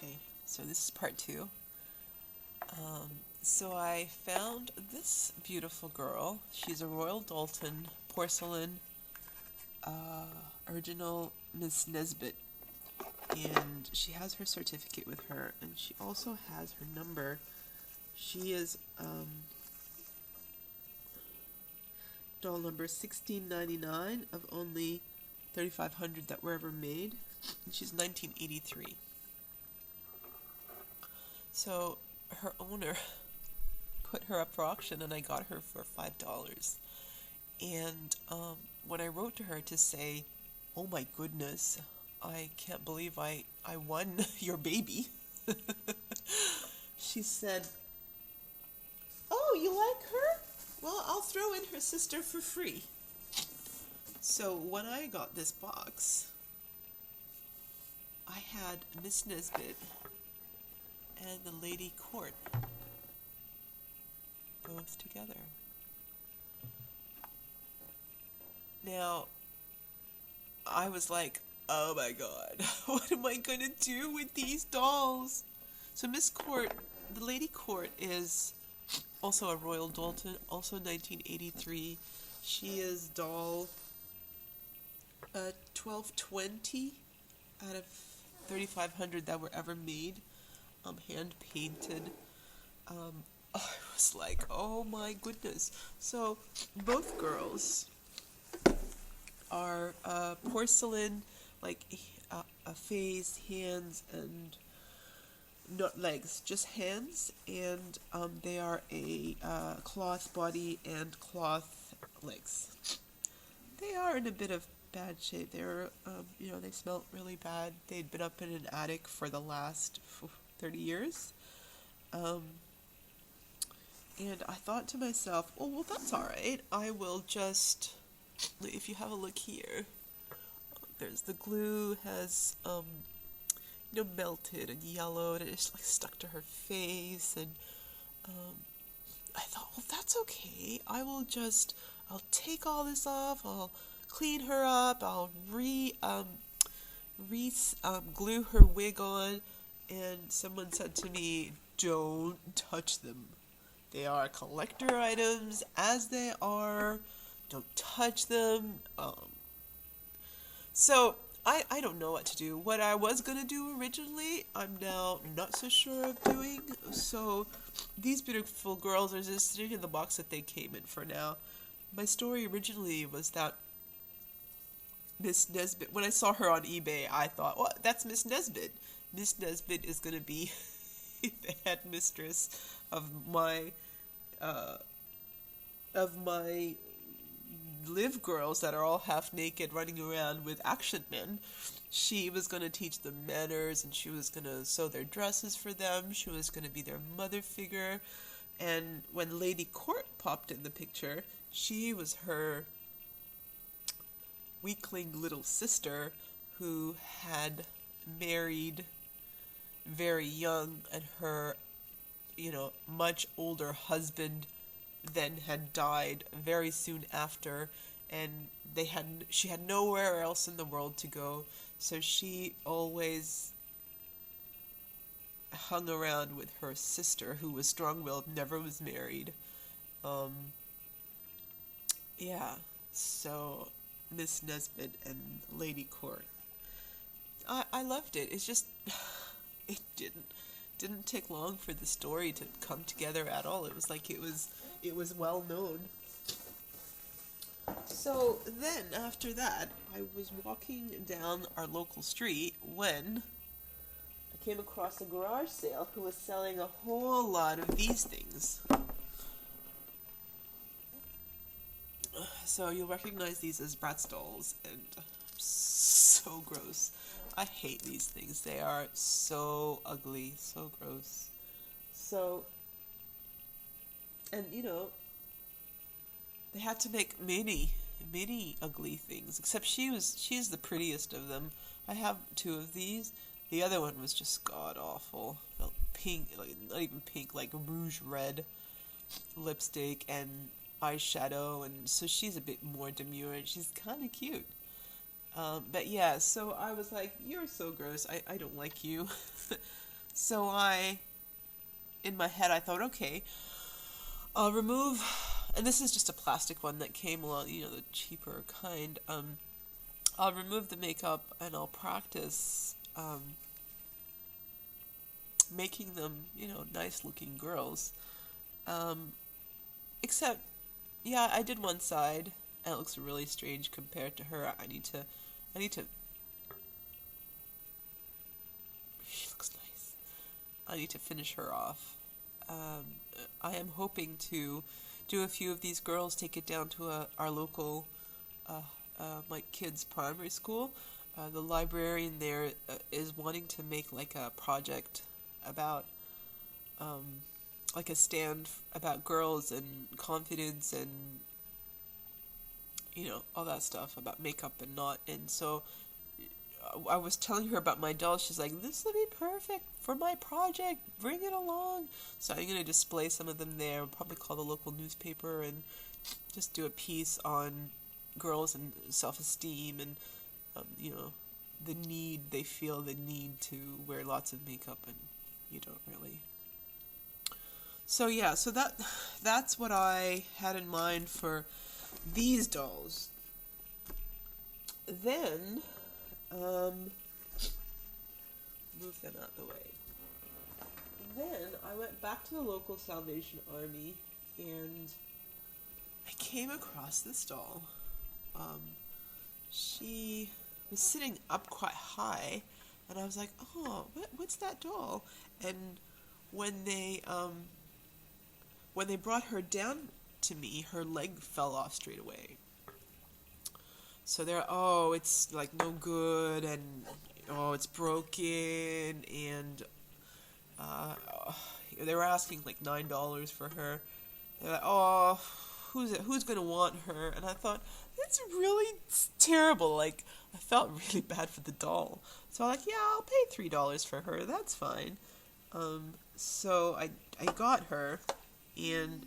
Okay, so this is part two. Um, so I found this beautiful girl. She's a Royal Dalton porcelain original Miss Nesbit, and she has her certificate with her, and she also has her number. She is doll number 1699 of only 3,500 that were ever made, and she's 1983. So her owner put her up for auction, and I got her for $5. And when I wrote to her to say, "Oh my goodness, I can't believe I won your baby," she said, "Oh, you like her? Well, I'll throw in her sister for free." So when I got this box, I had Miss Nesbit and the Lady Court both together. Now, I was like, oh my god, what am I gonna do with these dolls? So Miss Court, the Lady Court, is also a Royal Dalton, also 1983. She is doll 1220 out of 3,500 that were ever made, hand painted. I was like, oh my goodness. So both girls are porcelain, like a face, hands, and not legs, just hands, and they are a cloth body and cloth legs. They are in a bit of bad shape. They're, they smelled really bad. They'd been up in an attic for the last 30 years. And I thought to myself, oh, well, that's all right. I will just, if you have a look here, there's the glue has, melted and yellowed, and it's like stuck to her face. And I thought, well, that's okay. I'll take all this off. I'll clean her up. I'll glue her wig on. And someone said to me, don't touch them. They are collector items as they are. Don't touch them. So I don't know what to do. What I was going to do originally, I'm now not so sure of doing. So these beautiful girls are just sitting in the box that they came in for now. My story originally was that Miss Nesbit, when I saw her on eBay, I thought, well, that's Miss Nesbit. Miss Nesbit is going to be the head mistress of my live girls that are all half naked running around with action men. She was going to teach them manners, and she was going to sew their dresses for them. She was going to be their mother figure. And when Lady Court popped in the picture, she was her weakling little sister who had married very young, and her, much older husband then had died very soon after, and she had nowhere else in the world to go, so she always hung around with her sister, who was strong-willed, never was married. Yeah, so Miss Nesbit and Lady Court. I loved it. It's just it didn't take long for the story to come together at all. It was like it was well known. So then after that, I was walking down our local street when I came across a garage sale who was selling a whole lot of these things. So you'll recognize these as Bratz dolls, and so gross. I hate these things. They are so ugly, so gross. So, and they had to make many ugly things. Except she's the prettiest of them. I have two of these. The other one was just god awful. Pink, like not even pink, like rouge red lipstick and eyeshadow, and so she's a bit more demure, and she's kind of cute. But yeah, so I was like, you're so gross. I don't like you. So in my head, I thought, okay, I'll remove, and this is just a plastic one that came along, the cheaper kind. I'll remove the makeup and I'll practice making them, nice looking girls. Except, yeah, I did one side, and it looks really strange compared to her. I need to, she looks nice. I need to finish her off. I am hoping to do a few of these girls, take it down to our local my kids' primary school. The librarian there is wanting to make like a project about like a stand about girls and confidence and all that stuff about makeup and not. And so I was telling her about my doll. She's like, this will be perfect for my project, bring it along. So I'm going to display some of them there. I'll probably call the local newspaper and just do a piece on girls and self-esteem and they feel the need to wear lots of makeup, and you don't really. So yeah, so that's what I had in mind for these dolls. Then move them out the way. Then I went back to the local Salvation Army and I came across this doll. She was sitting up quite high, and I was like, "Oh, what's that doll?" And when they brought her down to me, her leg fell off straight away. So it's like no good, and it's broken, and they were asking like $9 for her. They're like, "Oh, who's gonna want her?" And I thought, that's really terrible. Like, I felt really bad for the doll. So I'm like, yeah, I'll pay $3 for her. That's fine. So I got her, and